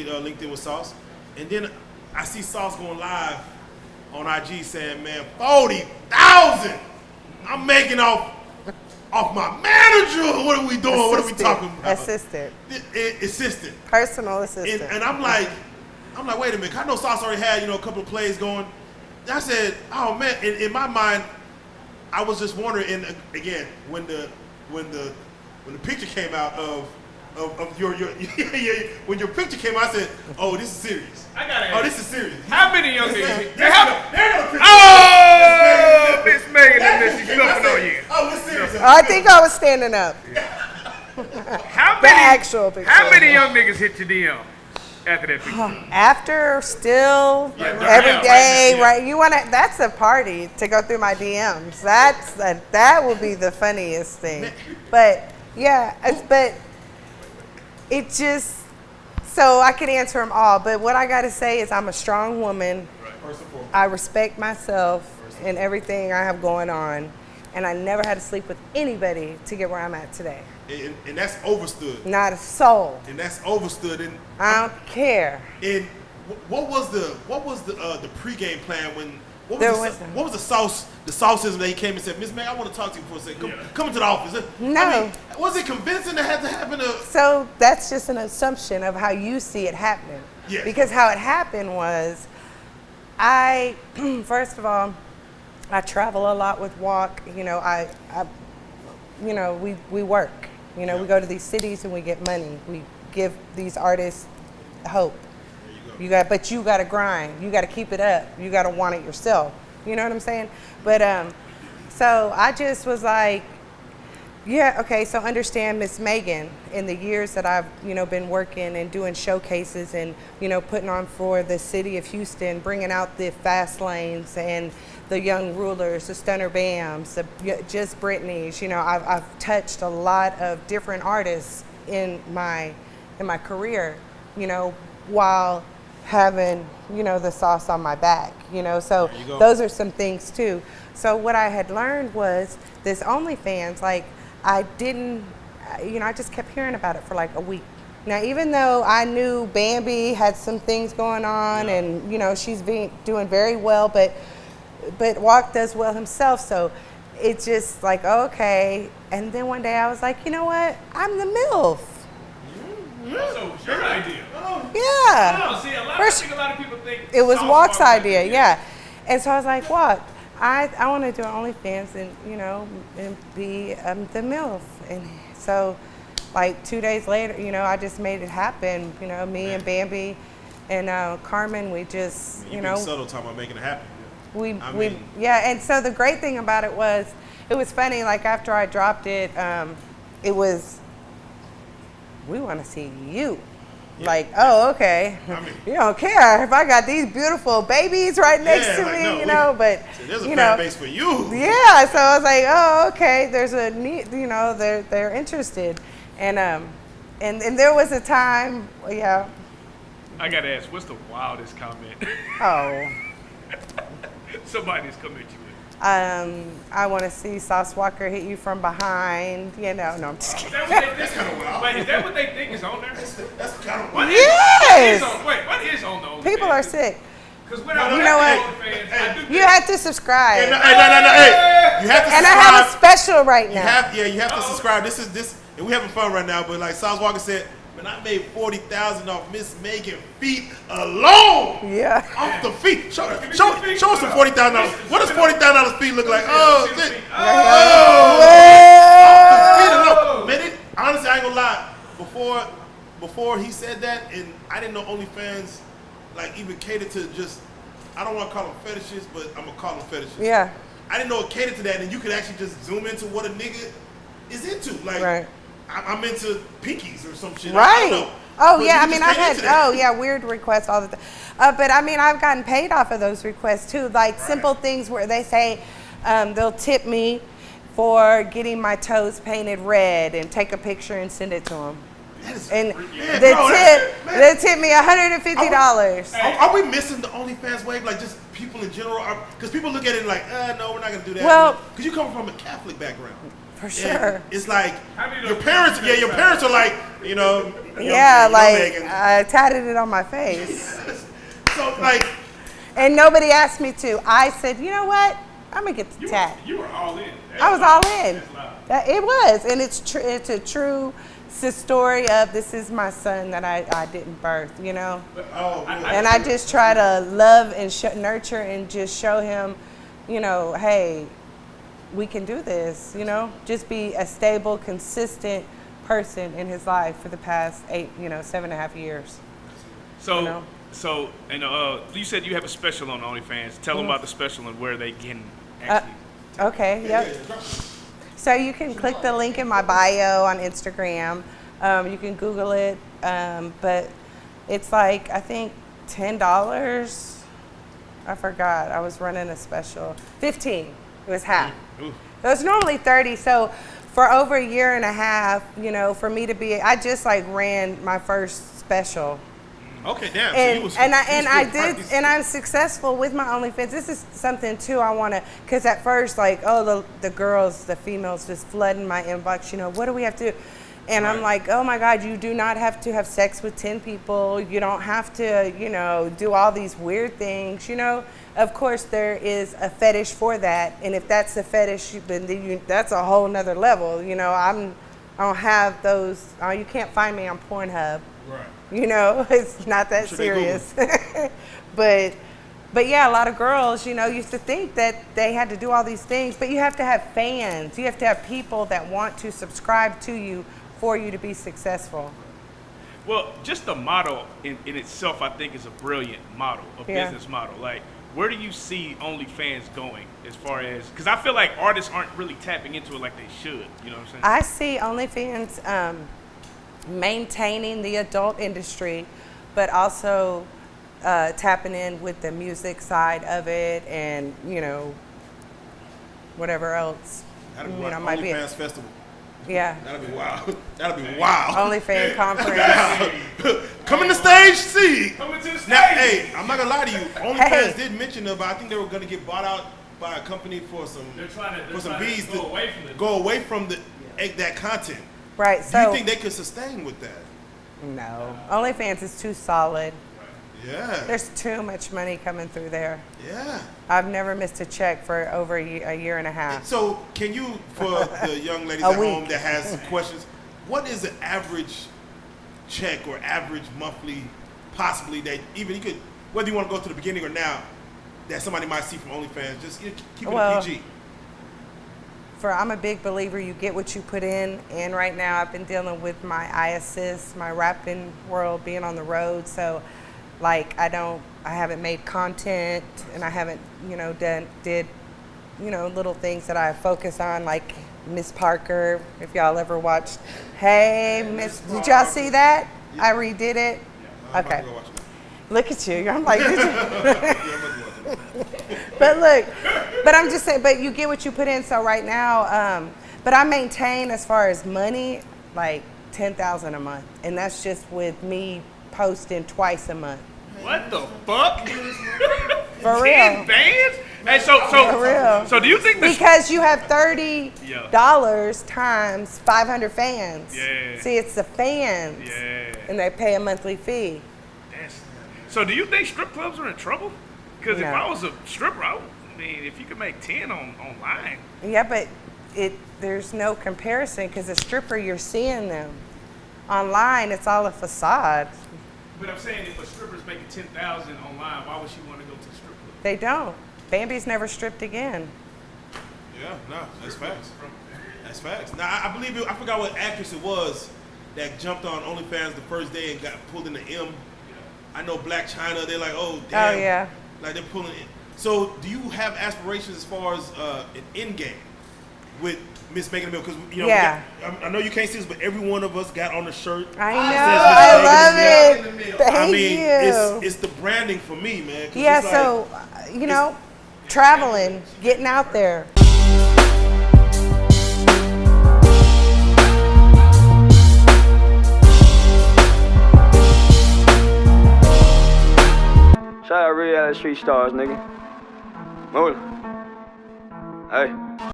get linked in with Sauce, and then I see Sauce going live on IG saying, "Man, 40,000, I'm making off my manager. What are we doing? What are we talking about?" Assistant. Assistant. Personal assistant. And I'm like, wait a minute. I know Sauce already had a couple of plays going. And I said, oh man. In my mind, I was just wondering. And again, when the picture came out of your when your picture came out, I said, oh, this is serious. I gotta ask. Oh, this is serious. How many young niggas? Oh, Miss Megan The MILF, she's jumping on you. Oh, it's serious. I think I was standing up. How The actual picture. How many young niggas hit your DM after that picture? After, still, every day, right? You want to? That's a party to go through my DMs. That will be the funniest thing. But yeah, but it just. So I could answer them all, but what I gotta say is I'm a strong woman. First and foremost. I respect myself and everything I have going on, and I never had to sleep with anybody to get where I'm at today. And that's overstood. Not a soul. And that's overstood. And I don't care. And what was the pregame plan when? What was the saucism that he came and said, Miss Meg, I want to talk to you for a second. Come into the office. No. I mean, was it convincing that had to happen? So that's just an assumption of how you see it happening. Yes. Because how it happened was, first of all, I travel a lot with Walk. We work. We go to these cities and we get money. We give these artists hope. But you got to grind. You got to keep it up. You got to want it yourself. You know what I'm saying? But so I just was like, yeah, okay. So understand, Miss Megan, in the years that I've been working and doing showcases and putting on for the city of Houston, bringing out the fast lanes and the young rulers, the stunner bams, the just Britneys. I've touched a lot of different artists in my career. While having, the sauce on my back, so those are some things too. So what I had learned was this OnlyFans, like I just kept hearing about it for like a week. Now, even though I knew Bambi had some things going on and, she's doing very well, but Walk does well himself. So it's just like, okay. And then one day I was like, you know what? I'm the MILF. So it's your idea. Yeah. No, see, a lot of people think it was Walk's idea, yeah. And so I was like, Walk, I want to do an OnlyFans and be the MILF. And so like 2 days later, I just made it happen. Me and Bambi and Carmen, we just, You've been subtle talking about making it happen. And so the great thing about it was funny, like after I dropped it, it was, we want to see you. Yeah. Like, oh, okay. You don't care if I got these beautiful babies right next to me, but so there's a fan base for you. Yeah, so I was like, oh, okay. There's a need, they're interested, and there was a time, yeah. I gotta ask, what's the wildest comment? Oh. Somebody's coming at you. I want to see Sauce Walker hit you from behind. No, I'm just kidding. That's kind of wild. Wait, is that what they think is on there? That's kind of wild. Yes. What is on the OnlyFans? People are sick. Because when I you have to subscribe. No. Hey, you have to subscribe. And I have a special right now. You have to subscribe. This, and we're having fun right now. But like Sauce Walker said, man, I made $40,000 off Miss Megan feet alone. Yeah. Off the feet. Show us some $40,000. What does $40,000 feet look like? Oh, shit. Oh. Man, honestly, I ain't gonna lie. Before he said that, and I didn't know OnlyFans like even catered to just, I don't want to call them fetishes, but I'm gonna call them fetishes. Yeah. I didn't know it catered to that, and you could actually just zoom into what a nigga is into. Like, right. I'm into pinkies or some shit. Right. Oh, yeah. I mean, I've had, weird requests all the time. But I mean, I've gotten paid off of those requests too. Like simple things where they say they'll tip me for getting my toes painted red and take a picture and send it to them. And they tip me $150. Are we missing the OnlyFans wave? Like just people in general are, because people look at it like, no, we're not gonna do that. Well, because you come from a Catholic background. For sure. And it's like How many of your those parents. Yeah, your parents are like, Yeah, like Megan. I tatted it on my face. So like, And nobody asked me to. I said, you know what? I'm gonna get the tat. You were all in. I was all in. That's loud. It was, and it's a true story of this is my son that I didn't birth, you know. And I just try to love and nurture and just show him, you know, hey, we can do this, you know. Just be a stable, consistent person in his life for the past 7.5 years. So, You know? you said you have a special on OnlyFans. Tell them about the special and where they can actually. Okay, yep. So you can click the link in my bio on Instagram. You can Google it, but it's like, I think $10. I forgot. I was running a special. 15. It was half. It was normally 30. So for over a year and a half, you know, for me to be, I just like ran my first special. okay, damn. And I'm successful with my OnlyFans. This is something too I want to, because at first, like, the girls, the females just flooding my inbox, you know, what do we have to do? And I'm like, oh my God, you do not have to have sex with 10 people. You don't have to, you know, do all these weird things, you know. Of course, there is a fetish for that. And if that's a fetish, then that's a whole nother level. You know, I don't have those. You can't find me on Pornhub. Right. You know, it's not that serious. but yeah, a lot of girls, you know, used to think that they had to do all these things, but you have to have fans. You have to have people that want to subscribe to you for you to be successful. Well, just the model in itself, I think, is a brilliant model, business model. Like, where do you see OnlyFans going as far as, because I feel like artists aren't really tapping into it like they should, you know what I'm saying? I see OnlyFans maintaining the adult industry, but also tapping in with the music side of it, and, you know, whatever else. That'll be You like know, might be OnlyFans festival. Yeah. That'll be wild. That'll be wild. OnlyFans conference. Coming to stage C. Coming to the stage. Now, hey, I'm not gonna lie to you. OnlyFans did mention about. I think they were gonna get bought out by a company for some bees go away from it. go away from that content. Right. Do So you think they could sustain with that? no, OnlyFans is too solid. Yeah. There's too much money coming through there. Yeah. I've never missed a check for over a year and a half. So, can you, for the young ladies A at week. home that has questions, what is the average check or average monthly, possibly, that even you could, whether you want to go to the beginning or now, that somebody might see from OnlyFans, just keep it Well, PG. I'm a big believer you get what you put in, and right now I've been dealing with my iAssist, my rapping world, being on the road, so like I haven't made content, and I haven't, you know, did you know, little things that I focus on, like Miss Parker, if y'all ever watched. Hey, Miss, did y'all see that? I redid it. Okay. Look at you. I'm like, but I'm just saying, but you get what you put in. So right now, but I maintain, as far as money, like $10,000 a month, and that's just with me posting twice a month. What the fuck? For 10 real. bands? Hey, so For real. So do you think this? Because you have $30 times 500 fans. Yeah. See, it's the fans. Yeah. And they pay a monthly fee. So do you think strip clubs are in trouble? Because if No. I was a stripper, I mean, if you could make 10 online. Yeah, but there's no comparison, because a stripper, you're seeing them. Online, it's all a facade. But I'm saying, if a stripper's making 10,000 online, why would she want to go to the strip club? They don't. Bambi's never stripped again. Yeah, no, that's facts. That's facts. Now, I believe it, I forgot what actress it was that jumped on OnlyFans the first day and got pulled in the M. I know Black China, they're like, oh, damn. Oh, yeah. Like, they're pulling in. So, do you have aspirations as far as an end game with Miss Megan The MILF? Because, you know, Yeah. I know you can't see this, but every one of us got on the shirt. I know. Says Miss I love Megan The it. MILF. Thank I mean, you. it's the branding for me, man. 'Cause Yeah, it's like, so, you know, traveling, getting out there. Shout out Reallyfe Street Stars, nigga. Move. Hey.